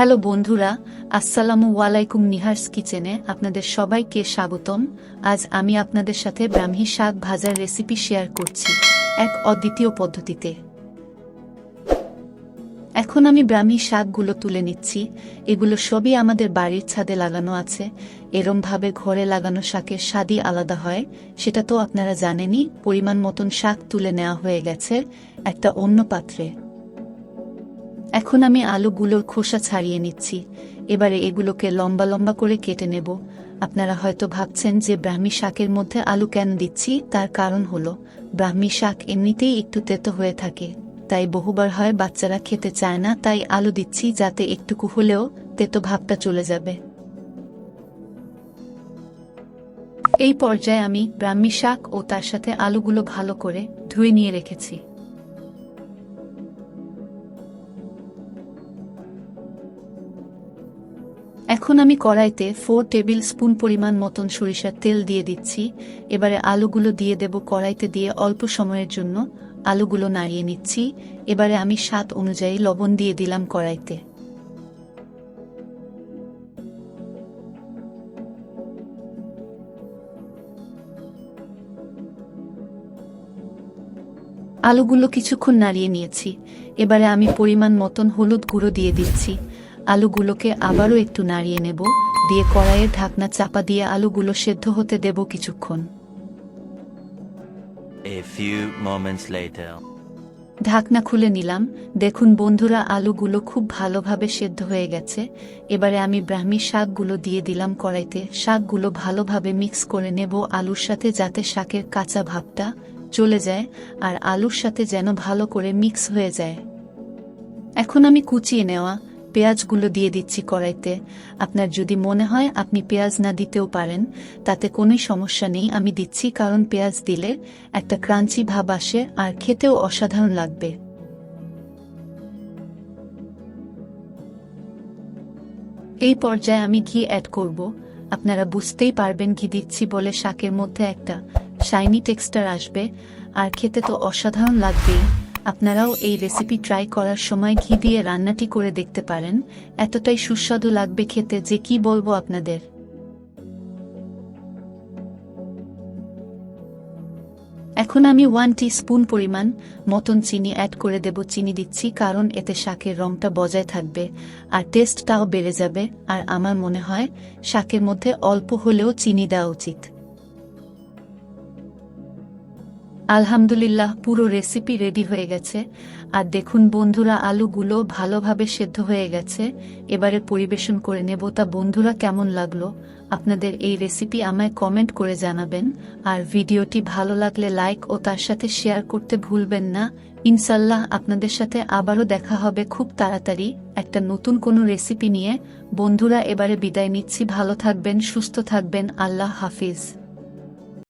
Hello বন্ধুরা, আসসালামু আলাইকুম। নিহার্স কিচেনে আপনাদের সবাইকে স্বাগতম। আজ আমি আপনাদের সাথে ব্রাহ্মী শাক ভাজার রেসিপি শেয়ার করছি এক অদ্বিতীয় পদ্ধতিতে। এখন আমি ব্রাহ্মী শাকগুলো তুলে নিচ্ছি। এগুলো সবই আমাদের বাড়ির ছাদে লাগানো আছে। এরমভাবে ঘরে লাগানো শাকের স্বাদই আলাদা হয়, সেটা তো আপনারা জানেনই। পরিমাণ মতন শাক তুলে নেওয়া হয়ে গেছে একটা অন্য পাত্রে। এখন আমি আলুগুলোর খোসা ছাড়িয়ে নিচ্ছি। এবারে এগুলোকে লম্বা লম্বা করে কেটে নেব। আপনারা হয়তো ভাবছেন যে ব্রাহ্মী শাকের মধ্যে আলু কেন দিচ্ছি, তার কারণ হলো ব্রাহ্মী শাক এমনিতেই একটু তেতো হয়ে থাকে, তাই বহুবার হয় বাচ্চারা খেতে চায় না, তাই আলু দিচ্ছি যাতে একটুকু হলেও তেতো ভাবটা চলে যাবে। এই পর্যায়ে আমি ব্রাহ্মী শাক ও তার সাথে আলুগুলো ভালো করে ধুয়ে নিয়ে রেখেছি। এখন আমি কড়াইতে 4 টেবিল স্পুন পরিমাণ মতন সরিষার তেল দিয়ে দিচ্ছি। এবারে আলুগুলো দিয়ে দেব কড়াইতে, দিয়ে অল্প সময়ের জন্য আলুগুলো নাড়িয়ে নিচ্ছি। এবারে আমি স্বাদ অনুযায়ী লবণ দিয়ে দিলাম কড়াইতে। আলুগুলো কিছুক্ষণ নাড়িয়ে নিয়েছি। এবারে আমি পরিমাণ মতন হলুদ গুঁড়ো দিয়ে দিচ্ছি। আলুগুলোকে আবারও একটু নাড়িয়ে নেব, দিয়ে কড়াইয়ের ঢাকনা চাপা দিয়ে আলুগুলো সেদ্ধ হতে দেব কিছুক্ষণ। ঢাকনা খুলে নিলাম। দেখুন বন্ধুরা, আলুগুলো খুব ভালোভাবে সেদ্ধ হয়ে গেছে। এবারে আমি ব্রাহ্মী শাকগুলো দিয়ে দিলাম কড়াইতে। শাকগুলো ভালোভাবে মিক্স করে নেব আলুর সাথে, যাতে শাকের কাঁচা ভাবটা চলে যায় আর আলুর সাথে যেন ভালো করে মিক্স হয়ে যায়। এখন আমি কুচিয়ে নেওয়া পেঁয়াজগুলো দিয়ে দিচ্ছি কড়াইতে। আপনার যদি মনে হয় আপনি পেঁয়াজ না দিতেও পারেন, তাতে কোনো সমস্যা নেই। আমি দিচ্ছি কারণ পেঁয়াজ দিলে একটা ক্রাঞ্চি ভাব আসে আর খেতেও অসাধারণ লাগবে। এই পর্যায়ে আমি ঘি অ্যাড করব। আপনারা বুঝতেই পারবেন ঘি দিচ্ছি বলে শাকের মধ্যে একটা শাইনি টেক্সচার আসবে আর খেতে তো অসাধারণ লাগবেই। আপনারাও এই রেসিপি ট্রাই করার সময় ঘি দিয়ে রান্নাটি করে দেখতে পারেন, এতটাই সুস্বাদু লাগবে খেতে যে কি বলবো আপনাদের। এখন আমি 1 টিস্পুন পরিমাণ মতন চিনি অ্যাড করে দেব। চিনি দিচ্ছি কারণ এতে শাকের রংটা বজায় থাকবে আর টেস্টটাও বেড়ে যাবে। আর আমার মনে হয় শাকের মধ্যে অল্প হলেও চিনি দেওয়া উচিত। আলহামদুলিল্লাহ, পুরো রেসিপি রেডি হয়ে গেছে। আর দেখুন বন্ধুরা, আলুগুলো ভালোভাবে সেদ্ধ হয়ে গেছে। এবারে পরিবেশন করে নেব। তা বন্ধুরা, কেমন লাগলো আপনাদের এই রেসিপি আমায় কমেন্ট করে জানাবেন। আর ভিডিওটি ভালো লাগলে লাইক ও তার সাথে শেয়ার করতে ভুলবেন না। ইনশাল্লাহ আপনাদের সাথে আবারও দেখা হবে খুব তাড়াতাড়ি একটা নতুন কোনো রেসিপি নিয়ে। বন্ধুরা, এবারে বিদায় নিচ্ছি। ভালো থাকবেন, সুস্থ থাকবেন। আল্লাহ হাফিজ।